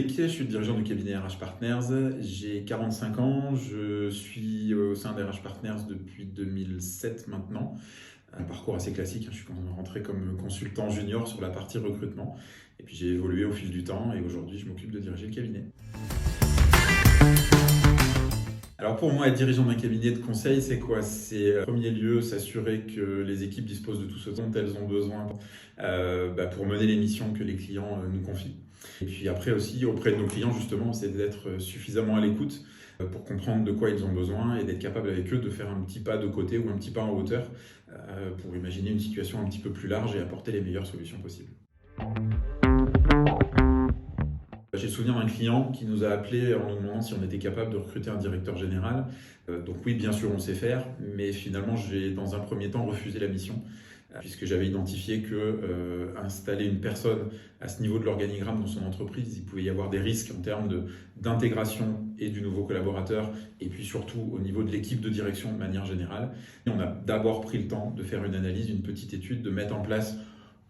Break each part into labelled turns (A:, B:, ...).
A: Cédric, je suis le dirigeant du cabinet RH Partners. J'ai 45 ans, je suis au sein d'RH Partners depuis 2007 maintenant. Un parcours assez classique, je suis rentré comme consultant junior sur la partie recrutement. Et puis j'ai évolué au fil du temps et aujourd'hui je m'occupe de diriger le cabinet. Alors pour moi, être dirigeant d'un cabinet de conseil, c'est quoi? C'est en premier lieu s'assurer que les équipes disposent de tout ce dont elles ont besoin pour mener les missions que les clients nous confient. Et puis après aussi, auprès de nos clients, justement, c'est d'être suffisamment à l'écoute pour comprendre de quoi ils ont besoin et d'être capable avec eux de faire un petit pas de côté ou un petit pas en hauteur pour imaginer une situation un petit peu plus large et apporter les meilleures solutions possibles. J'ai le souvenir d'un client qui nous a appelé en nous demandant si on était capable de recruter un directeur général. Donc oui, bien sûr, on sait faire, mais finalement, j'ai dans un premier temps refusé la mission, puisque j'avais identifié que installer une personne à ce niveau de l'organigramme dans son entreprise, il pouvait y avoir des risques en termes d'intégration et du nouveau collaborateur, et puis surtout au niveau de l'équipe de direction de manière générale. Et on a d'abord pris le temps de faire une analyse, une petite étude, de mettre en place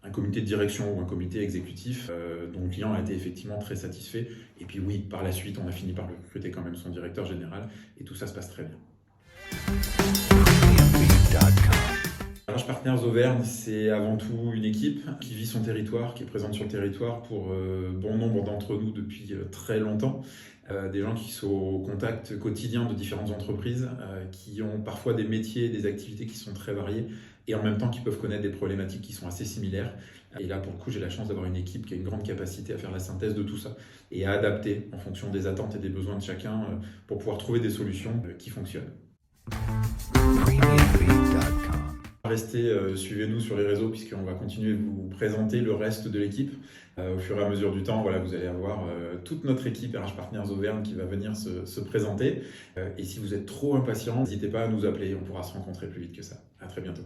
A: un comité de direction ou un comité exécutif dont le client a été effectivement très satisfait. Et puis oui, par la suite, on a fini par le recruter quand même son directeur général et tout ça se passe très bien. RH Partners Auvergne, c'est avant tout une équipe qui vit son territoire, qui est présente sur le territoire pour bon nombre d'entre nous depuis très longtemps. Des gens qui sont au contact quotidien de différentes entreprises, qui ont parfois des métiers, des activités qui sont très variées et en même temps qui peuvent connaître des problématiques qui sont assez similaires. Et là, pour le coup, j'ai la chance d'avoir une équipe qui a une grande capacité à faire la synthèse de tout ça et à adapter en fonction des attentes et des besoins de chacun pour pouvoir trouver des solutions qui fonctionnent. Restez, suivez-nous sur les réseaux puisqu'on va continuer de vous présenter le reste de l'équipe. Au fur et à mesure du temps, voilà, vous allez avoir toute notre équipe RH Partners Auvergne qui va venir se présenter. Et si vous êtes trop impatient, n'hésitez pas à nous appeler, on pourra se rencontrer plus vite que ça. À très bientôt.